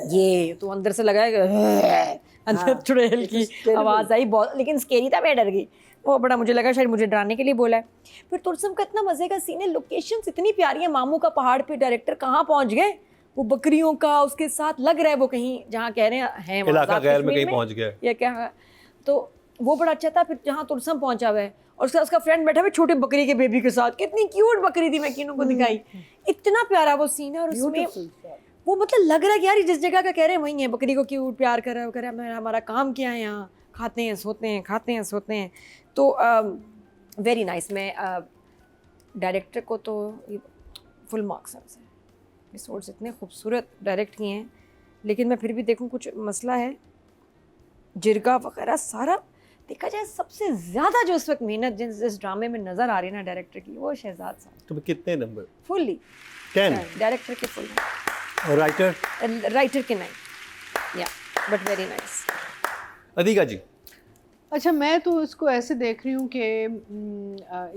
A: ये तो अंदर से लगाएगा, अंदर चुड़ैल की आवाज़ आई बहुत, लेकिन स्केरी था, मैं डर गई। वो बड़ा मुझे लगा शायद मुझे डराने के लिए बोला है। फिर तुर्सम का इतना मज़े का सीन है, लोकेशंस इतनी प्यारी है, मामू का पहाड़ पे डायरेक्टर कहाँ पहुँच गए, वो बकरियों का उसके साथ लग रहा है, वो कहीं जहाँ कह रहे हैं वहाँ
E: इलाका
A: आज़ाद
E: गैर में
A: कश्मीर
E: कहीं पहुंच गया।
A: या क्या है, तो वो बड़ा अच्छा था। फिर जहाँ तुर्सम पहुंचा हुआ है और उसका फ्रेंड बैठा हुआ छोटे बकरी के बेबी के साथ, कितनी क्यूट बकरी थी, मैं किनों को दिखाई, इतना प्यारा वो सीन है। और उसमें वो मतलब लग रहा है कि यार जिस जगह का कह रहे हैं वहीं है, बकरी को क्यूट प्यार कर रहा है, हमारा काम क्या है यहाँ, खाते हैं सोते हैं, खाते हैं सोते हैं। तो वेरी नाइस। मैं डायरेक्टर को तो फुल मार्क्स है, एपिसोड्स इतने खूबसूरत डायरेक्ट किए हैं, लेकिन मैं फिर भी देखूं कुछ मसला है, जिरगा वगैरह सारा देखा जाए, सबसे ज़्यादा जो इस वक्त मेहनत जिस ड्रामे में नज़र आ रही है ना डायरेक्टर की, वो शहजाद साहब।
E: तुम्हें कितने नंबर?
A: फुल्ली
E: 10।
A: डायरेक्टर के फुल,
E: और राइटर?
A: राइटर के 9, या बट वेरी नाइस।
E: अदीका जी?
B: अच्छा, मैं तो इसको ऐसे देख रही हूँ कि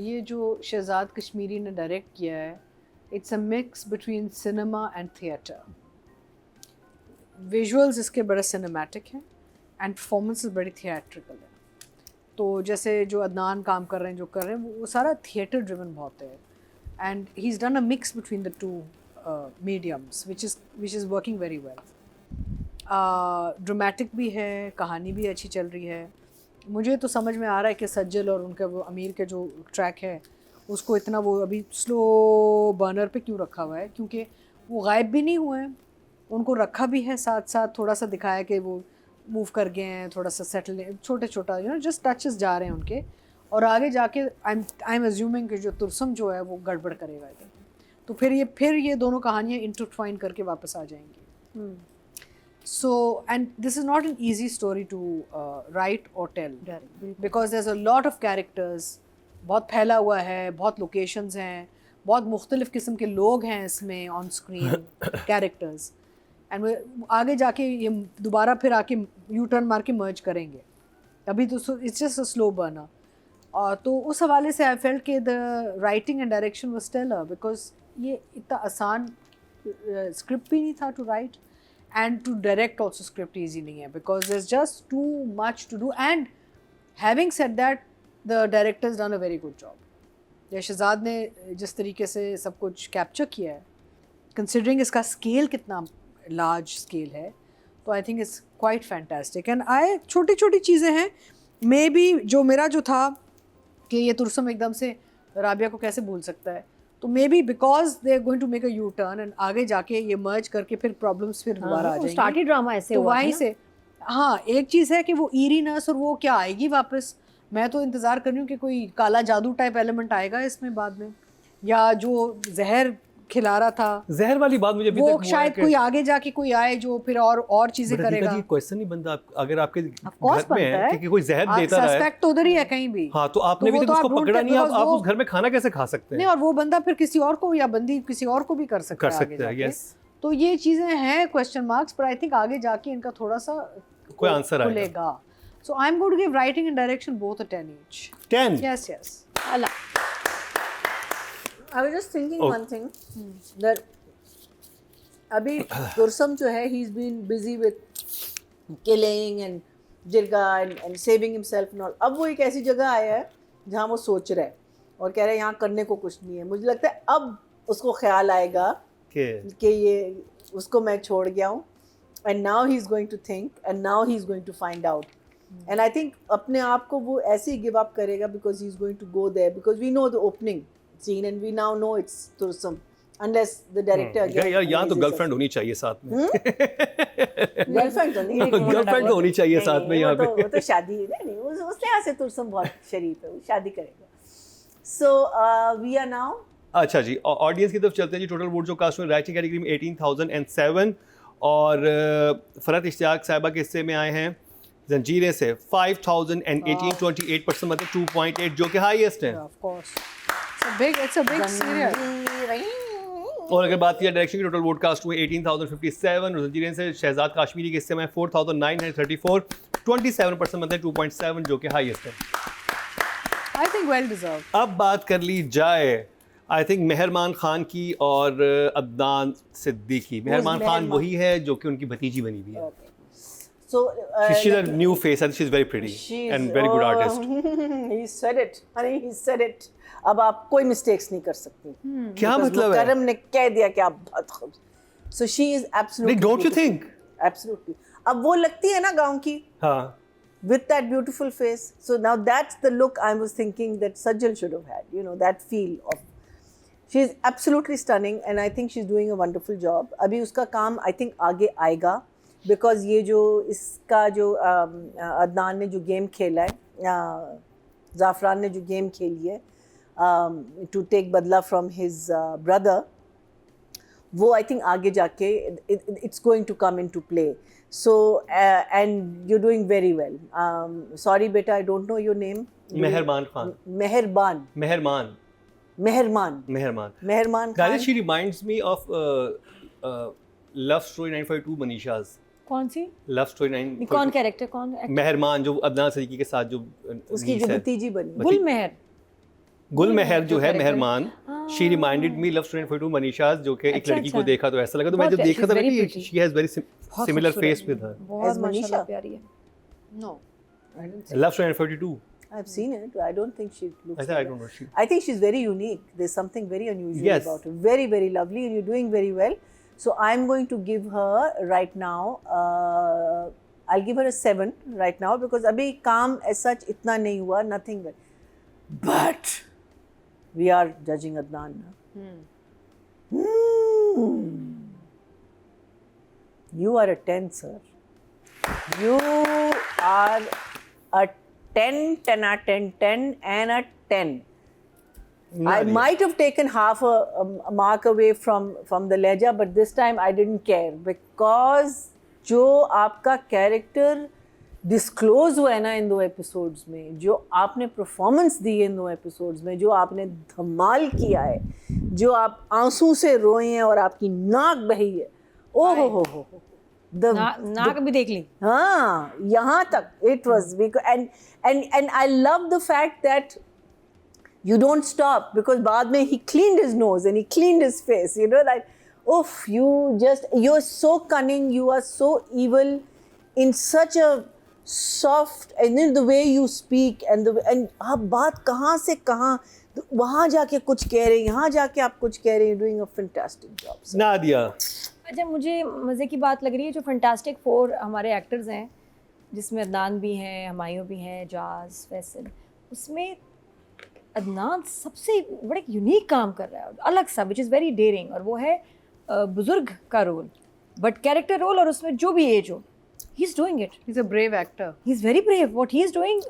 B: ये जो शहजाद कश्मीरी ने डायरेक्ट किया है, it's a mix between cinema and theatre. Visuals इसके बड़े सिनेमैटिक हैं एंड परफॉर्मेंसेस बड़ी थिएट्रिकल है। तो जैसे जो अदनान काम कर रहे हैं, जो कर रहे हैं, वो सारा थिएटर ड्रिवन बहुत है, and he is done a mix between the two mediums which is working very well. Dramatic भी है, कहानी भी अच्छी चल रही है। मुझे तो समझ में आ रहा है कि सज्जल और उनका वो अमीर के जो ट्रैक है उसको इतना वो अभी स्लो बर्नर पे क्यों रखा हुआ है, क्योंकि वो गायब भी नहीं हुए हैं, उनको रखा भी है साथ साथ, थोड़ा सा दिखाया कि वो मूव कर गए हैं, थोड़ा सा सेटल, छोटे छोटा जस्ट टचेस जा रहे हैं उनके, और आगे जाके आई एम अज्यूमिंग कि जो तुर्सम जो है वो गड़बड़ करेगा इधर, तो फिर ये दोनों कहानियाँ इंटरट्वाइन करके वापस आ जाएंगी। So, and this is not an easy story to write or tell, because there's a lot of characters, बहुत फैला हुआ है, बहुत लोकेशंस हैं, बहुत मुख्तलिफ़ किस्म के लोग हैं इसमें ऑन स्क्रीन कैरेक्टर्स, एंड आगे जाके ये दोबारा फिर आके यू टर्न मार के मर्ज करेंगे, अभी तो it's just a slow burner. और तो उस हवाले से आई फेल्ट कि the writing and direction was stellar, because ये इतना आसान स्क्रिप्ट भी नहीं था to write, and to direct also script easy नहीं है, because there's just too much to do, and having said that the director has done a very good job। या शहजाद ने जिस तरीके से सब कुछ कैप्चर किया है, considering इसका स्केल कितना लार्ज स्केल है, तो I think it's quite fantastic. And छोटी छोटी चीज़ें हैं, मे बी जो मेरा जो था कि ये तुर्सम एकदम से राबिया को कैसे भूल सकता है, तो maybe because they are going to make a U turn, and आगे जाके ये मर्ज करके फिर प्रॉब्लम्स फिर दोबारा आ जाएंगी।
A: स्टार्टी ड्रामा ऐसे
B: तो
A: हुआ था
B: वहीं
A: ना?
B: से हाँ, एक चीज़ है कि वो ईरीनेस और वो क्या आएगी वापस, मैं तो इंतज़ार कर रही हूँ कि कोई काला जादू टाइप एलिमेंट आएगा इसमें बाद में, या जो जहर खिला रहा था
E: जहर वाली बात मुझे अभी
B: वो
E: तक
B: शायद कोई आगे जाके कोई आए जो फिर और चीज़ें करेगा।
E: जी क्वेश्चन नहीं बनता, अगर आपके
B: course
E: घर में
B: बनता है।
E: है कि कोई जहर देता रहा है,
B: सस्पेक्ट तो उधर ही है कहीं भी।
E: हाँ, तो आपने
B: तो
E: भी
B: वो
E: तो
B: तो
E: उसको
B: आप ढूंढते-
E: पकड़ा नहीं, आप
B: because वो-
E: उस घर में खाना कैसे खा सकते
B: नहीं,
E: हैं?
B: और वो बंदा फिर किसी और को या बंदी किसी और को भी कर सकता
E: कर
B: है
E: सकते
B: आगे
E: हैं,
B: जाके।
E: yes।
B: तो ये चीज़ें हैं क्वेश्चन मार्क्स, पर आई थिंक आगे जाके इनका थोड़ा सा
E: कोई आंसर आएगा।
B: खुलेगा। So I am going to give writing and direction both a 10 each।
E: 10?
B: Yes, yes।
A: Allah
D: I was just thinking one thing that अभी तुरसम जो है he's been busy with killing and Jirga and saving himself and all. अब वो एक ऐसी जगह आया है जहाँ वो सोच रहा है और कह रहा है यहाँ करने को कुछ नहीं है. मुझे लगता है अब उसको ख्याल आएगा कि ये उसको मैं छोड़ गया हूँ and now he's going to think and now he's going to find out. And I think अपने आप को वो ऐसे ही give up करेगा because he's going to go there because we know the opening scene and we now know it's Tursam unless the director again.
E: यार यहाँ तो गर्लफ्रेंड होनी चाहिए साथ में.
D: गर्लफ्रेंड तो नहीं,
E: गर्लफ्रेंड तो होनी चाहिए साथ में यहाँ पे.
D: वो तो शादी नहीं, उसने यहाँ से तुरसम बहुत शरीफ है, वो शादी करेगा. So we are now.
E: अच्छा जी, ऑडियंस की तरफ चलते हैं जी. टोटल वोट जो कास्ट में राइटिंग कैटेगरी में 18,007 और फरहत इश्तियाक साहिबा के हिस्से में आए हैं जंजीरें से 5,018, 28% मतलब 2.8 जो कि हाईएस्ट है.
B: Of course. It's a big serial.
E: और अगर बात किया डायरेक्शन की टोटल वोट कास्ट हुए 18,057 और जंजीरें से शहजाद काश्मीरी के हिस्से में 4,934, 27% मतलब 2.7 जो कि हाईएस्ट है.
B: I think well deserved.
E: अब बात कर ली जाए आई थिंक मेहरमान खान की और अदनान सिद्दीकी. मेहरमान खान वही है जो कि उनकी भतीजी बनी हुई है.
D: So
E: she's a new face and she's very pretty and very good artist.
D: He said it, honey, he said it. अब आप कोई मिस्टेक्स नहीं कर सकती.
E: क्या मतलब है?
D: करम ने कह दिया कि आप बहुत खूब. So she is absolutely.
E: Don't you think?
D: Absolutely. अब वो लगती है ना गांव की.
E: हाँ.
D: With that beautiful face. So now that's the look I was thinking that Sajjal should have had. You know, that feel of. She is absolutely stunning and I think she's doing a wonderful job. अभी उसका काम I think आगे आएगा because ये जो इसका जो अदनान ने जो गेम खेला है, ज़ाफ़रान ने जो गेम खेली है to take बदला from his brother, वो I think आगे जाके it's going to come into play. So and you're doing very well. Sorry beta, I don't know your name.
E: मेहरमान Khan.
D: मेहरबान.
E: मेहरमान.
D: मेहरमान.
E: मेहरमान.
D: मेहरबान Khan.
E: Guys, she reminds me of Love Story 952 मनीषा's.
A: कौन सी?
E: Love Story 9.
A: कौन कैरेक्टर कौन?
E: मेहरमान जो अदनान सिद्दीकी के साथ जो
D: उसकी जो भतीजी बनी.
A: गुलमेहर.
E: गुलमेहर जो है मेहरमान, she reminded me Love Story 952 Manisha's जो कि एक लड़की को देखा तो ऐसा लगा. तो मैं जब देखा था कि she has very similar face with her.
A: बहुत माशाल्लाह प्यारी है.
B: No, I didn't see.
E: Love Story 952.
D: I've seen it. I don't think she looks.
E: I don't know.
D: I think she's very unique. There's something very unusual
E: Yes.
D: about her. Very, very lovely, and you're doing very well. So I'm going to give her right now. I'll give her a 7 right now because अभी काम as such इतना नहीं हुआ, nothing. But we are judging Adnan now. You are a 10, sir. You are a 10, 10 out of 10, 10 and a 10. I might have taken half a mark away from the ledger, but this time I didn't care because जो आपका कैरेक्टर डिस्क्लोज हुआ है ना इन 2 एपिसोड्स में, जो आपने परफॉर्मेंस दी है इन 2 एपिसोड्स में, जो आपने धमाल किया है, जो आप आंसू से रोए हैं और आपकी नाक बही है. ओह हो
A: नाक भी देख ली.
D: हाँ, यहाँ तक it was and I love the fact that you don't stop because बाद में he cleaned his nose and he cleaned his face, you know, like oof, you're so cunning, you are so evil in such a soft and in the way you speak and आप बात कहाँ से कहाँ वहाँ जाके कुछ कह रहे हैं, यहाँ जाके आप कुछ कह रहे हैं. doing a fantastic job, sir.
E: Nadia.
A: अच्छा, मुझे मज़े की बात लग रही है जो फैंटास्टिक 4 हमारे एक्टर्स हैं जिसमें अदनान भी हैं, हमायूं भी हैं, जाज, फैसल, उसमें अदनान सबसे बड़े यूनिक काम कर रहा है अलग सा, विच इज़ वेरी डेयरिंग, और वो है बुजुर्ग का रोल, बट कैरेक्टर रोल, और उसमें जो भी एज हो, he is doing it.
B: He's a brave actor.
A: He is very brave. What he is doing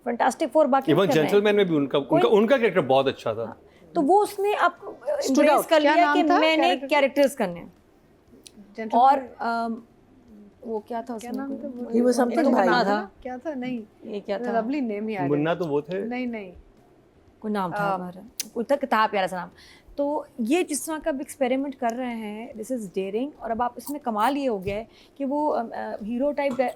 A: fantastic 4 बाकी
E: इवन जेंटलमैन में भी उनका कैरेक्टर बहुत अच्छा था.
A: तो वो उसने आपको इम्प्रेस कर
B: क्या
A: लिया कि
B: नाम था
A: मैंने
B: character?
A: कैरेक्टर्स करने हैं. और वो क्या था
B: क्या
A: उसमें?
B: नाम था वो?
D: He was something
A: मुन्ना
D: भाई
A: था.
B: क्या था? नहीं,
A: ये क्या था?
B: लवली नेम ही आ
E: मुन्ना तो वो थे.
B: नहीं.
A: कोई नाम था हमारा, कोई था प्यारा सा नाम. तो ये जिस तरह का एक्सपेरिमेंट कर रहे हैं, दिस इज़ डेयरिंग. और अब आप इसमें कमाल ये हो गया है कि वो हीरो टाइप तो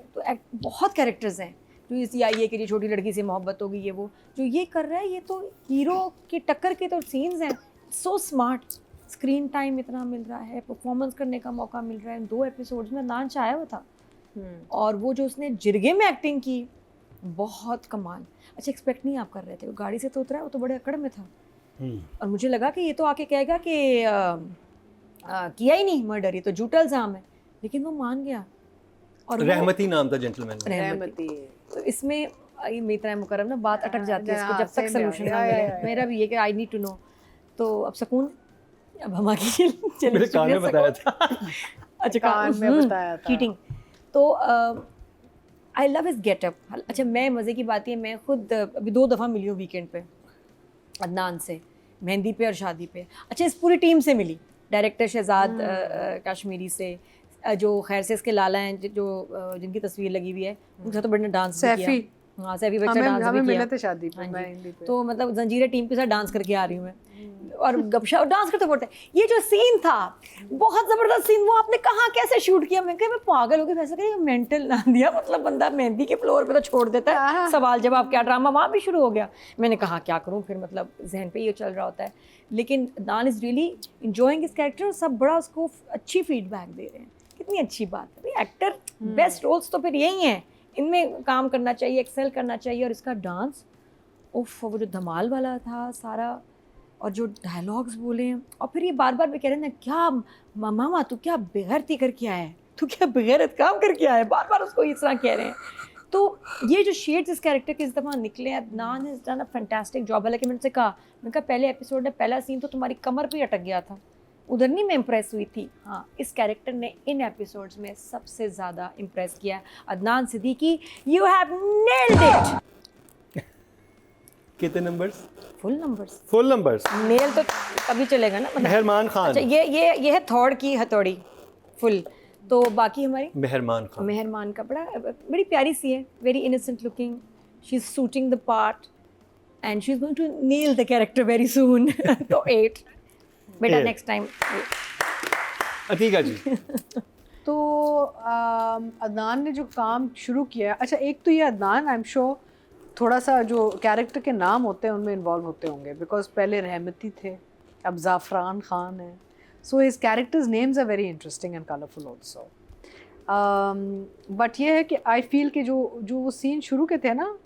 A: बहुत कैरेक्टर्स हैं जो इस CIA के लिए छोटी लड़की से मोहब्बत होगी, ये वो जो ये कर रहा है, ये तो हीरो की टक्कर के तो सीन्स हैं. सो स्मार्ट, स्क्रीन टाइम इतना मिल रहा है, परफॉर्मेंस करने का मौका मिल रहा है। 2 एपिसोड्स में अदनान चाहे हुआ था, और वो जो उसने जिरगे में एक्टिंग की, बहुत कमाल। अच्छा, एक्सपेक्ट नहीं आप कर रहे थे, वो गाड़ी से तो उतरा, वो तो बड़े अकड़ में था, और मुझे लगा कि ये तो आके कहेगा कि किया ही नहीं मर्डर, ये तो झूठा इल्ज़ाम है, लेकिन वो मान गया। और
E: रहमती नाम था जेंटलमैन।
A: रहमती। तो इसमें ये मित्रा मुकरम ना बात अटक जाती है इसको जब तक सोल्यूशन ना मिले। मेरा भी ये कि आई नीड टू नो। तो अब सुकून, अब हम आगे चलिए।
E: मेरे कान में बताया था।
A: अच्छा,
B: कान में बताया था।
A: कीटिंग। तो आई लव हिज गेटअप। अच्छा, मैं मज़े की बात है, मैं खुद अभी 2 दफ़ा मिली हूँ वीकेंड पे अदनान से, मेहंदी पे और शादी पे। अच्छा, इस पूरी टीम से मिली, डायरेक्टर शहजाद कश्मीरी से, जो खैर से इसके लाला हैं, जो जिनकी तस्वीर लगी हुई है, उनका तो बड़ा डांस भी किया। हाँ, सैफी बच्चा डांस भी
B: हमें
A: किया।
B: मिले थे शादी पे,
A: हाँ
B: मैं
A: जी।
B: हिंदी पे।
A: तो मतलब जंजीरें टीम के साथ डांस करके आ रही हूँ मैं, और गपशा और डांस करते पड़ते। ये जो सीन था, बहुत ज़बरदस्त सीन, वो आपने कहाँ कैसे शूट किया? मैं कहा मैं पागल हो गई, वैसे कहीं मेंटल ना दिया, मतलब बंदा मेहंदी के फ्लोर पे तो छोड़ देता है, सवाल जवाब क्या ड्रामा वहाँ भी शुरू हो गया। मैंने कहा क्या करूँ फिर, मतलब जहन पे ये चल रहा होता है। लेकिन अदनान इज़ रियली इंजॉइंग इस कैरेक्टर, और सब बड़ा उसको अच्छी फीडबैक दे रहे हैं। कितनी अच्छी बात है भाई, एक्टर बेस्ट रोल्स तो फिर यही हैं, इनमें काम करना चाहिए, एक्सेल करना चाहिए। और इसका डांस, उफ, वो जो धमाल वाला था सारा, और जो डायलॉग्स बोले हैं, और फिर ये बार बार भी कह रहे हैं ना, क्या मामा तू क्या बेगैरती करके आया है, तू क्या बेगैरत काम करके आया है, बार बार उसको इस तरह कह रहे हैं। तो ये जो शेड्स इस कैरेक्टर के इस दफ़ा निकले हैं, Adnan has done a fantastic job. हालांकि मैंने मैंने कहा पहले एपिसोड में पहला सीन तो तुम्हारी कमर पे ही अटक गया था, उधर नहीं मैं इम्प्रेस हुई थी। हाँ, इस कैरेक्टर ने इन एपिसोड्स में सबसे ज़्यादा इम्प्रेस किया। Adnan Siddiqui, you have nailed it.
E: कितने numbers?
A: Full numbers.
E: Full numbers.
A: Nail तो कभी चलेगा ना, मतलब।
E: मेहरमान खान।
A: अच्छा, ये है थॉर्ड की हथौड़ी फुल। तो बाकी हमारी
E: मेहरमान खान।
A: मेहरमान का बड़ी प्यारी सी है, very innocent looking, she is suiting the part and she is going to nail the character very soon. तो 8 बेटा, नेक्स्ट टाइम।
E: अतीका जी।
B: तो अदनान ने जो काम शुरू किया, अच्छा एक तो ये अदनान, आई एम श्योर थोड़ा सा जो कैरेक्टर के नाम होते हैं उनमें इन्वॉल्व होते होंगे, बिकॉज पहले रहमती थे, अब ज़ाफ़रान खान है। So his characters names are very interesting and colourful also. But ये है कि आई फील कि जो वो सीन शुरू के थे ना,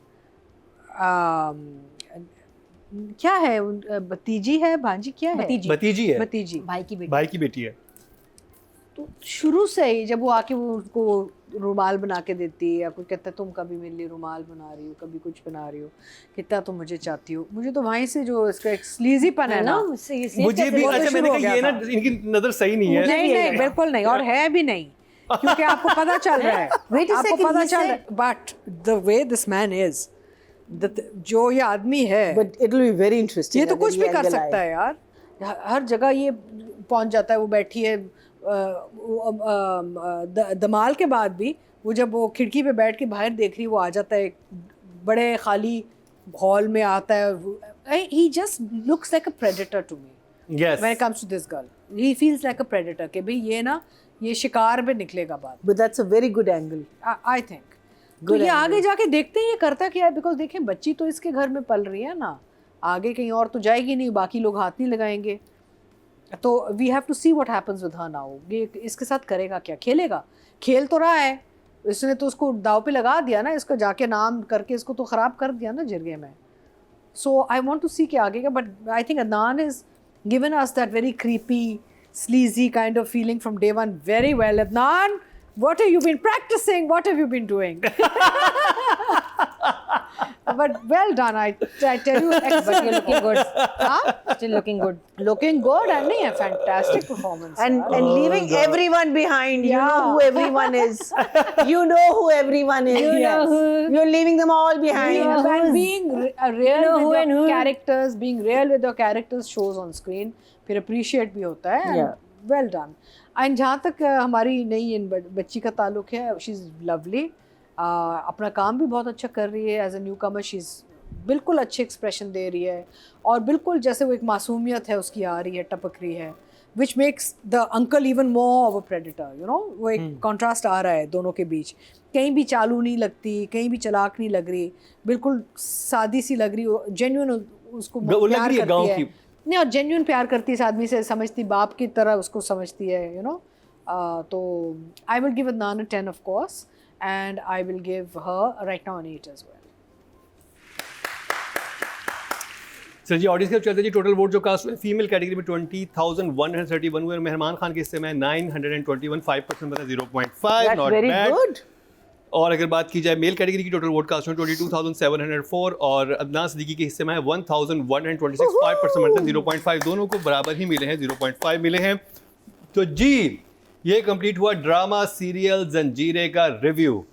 B: क्या है, भतीजी है, भांजी क्या है,
E: भतीजी है,
B: भतीजी,
A: भाई की बेटी
E: है।
B: तो शुरू से ही जब वो आके वो उसको रुमाल बना के देती है, या कोई कहता है तुम कभी मेरे लिए रुमाल बना रही हो, कभी कुछ बना रही हो, कितना तुम मुझे चाहती हो, मुझे तो वहीं से जो इसका एक स्लीजीपन है ना,
E: मुझे भी, अच्छा मैंने कहा ये ना इनकी नजर सही नहीं है।
B: नहीं बिल्कुल नहीं, और है भी नहीं, क्योंकि आपको पता चल रहा है, आपको पता चल रहा है, but the way this man is, जो ये आदमी है,
C: But it will be very interesting.
B: ये तो कुछ भी कर
C: angle
B: सकता
C: आए.
B: है यार, हर जगह ये पहुंच जाता है। वो बैठी है दमाल के बाद भी, वो जब वो खिड़की पे बैठ के बाहर देख रही, वो आ जाता है बड़े खाली हॉल में आता है। he just looks like a predator to me
E: Yes.
B: when it comes to this girl. He feels like a predator कि भाई ये ना, ये शिकार पे निकलेगा बाद।
C: But that's a very good angle.
B: I think तो ये आगे जाके देखते हैं ये करता क्या है, बिकॉज देखें बच्ची तो इसके घर में पल रही है ना, आगे कहीं और तो जाएगी नहीं, बाकी लोग हाथ नहीं लगाएंगे। तो we have to see what happens with her now. ये इसके साथ करेगा क्या, खेलेगा, खेल तो रहा है, इसने तो उसको दाव पे लगा दिया ना, इसको जाके नाम करके इसको तो ख़राब कर दिया ना जिरगे में। सो आई वांट टू सी क्या आगे का, but I think Adnan is given us that very creepy sleazy kind of feeling from day one very well. Adnan, what have you been practicing? What have you been doing? But well done, I tell you.
A: But you're looking good.
B: Huh?
A: Still looking good.
B: Looking good and a fantastic performance.
C: And leaving everyone behind. You know
B: Yeah.
C: who everyone is. You know who everyone is.
A: You know who.
C: You're leaving them all behind.
B: And being real
A: know who
B: with
A: and
B: your
A: who.
B: characters, being real with your characters shows on screen. फिर अप्रिशिएट भी होता है।
C: Yeah.
B: Well done. एंड जहाँ तक हमारी नई बच्ची का ताल्लुक है, शी इज़ लवली, अपना काम भी बहुत अच्छा कर रही है। As a newcomer she is बिल्कुल अच्छे एक्सप्रेशन दे रही है, और बिल्कुल जैसे वो एक मासूमियत है उसकी आ रही है, टपक रही है, which makes the uncle even more of a predator. You know, वो एक कॉन्ट्रास्ट आ रहा है दोनों के बीच। कहीं भी चालू नहीं लगती, कहीं भी चलाक नहीं लग रही, बिल्कुल सादी सी लग रही, जेन्युइन उसको
E: वो लग
B: प्यार
E: रही है
B: करती
E: गाँव
B: है,
E: की।
B: नहीं, और जेन्युइन प्यार करती इस आदमी से, समझती बाप की तरह उसको समझती है, यू नो। तो I will give Adnan 10 of course, and I will give her right now an 8 as well.
E: Sir ji audience के तरफ चलते जी, टोटल वोट जो कास्ट हुए फीमेल कैटेगरी में 20,131 हुए, मेहरमान खान के हिस्से में 921, 5% बना 0.5,
C: That's
E: not
C: very
E: bad.
C: good.
E: और अगर बात की जाए मेल कैटेगरी की, टोटल वोट कास्ट में 22,704 और अदनान सिद्दीकी के हिस्से में है 1,126, 5% बनता है 0.5, दोनों को बराबर ही मिले हैं, 0.5 मिले हैं। तो जी ये कंप्लीट हुआ ड्रामा सीरियल जंजीरें का रिव्यू।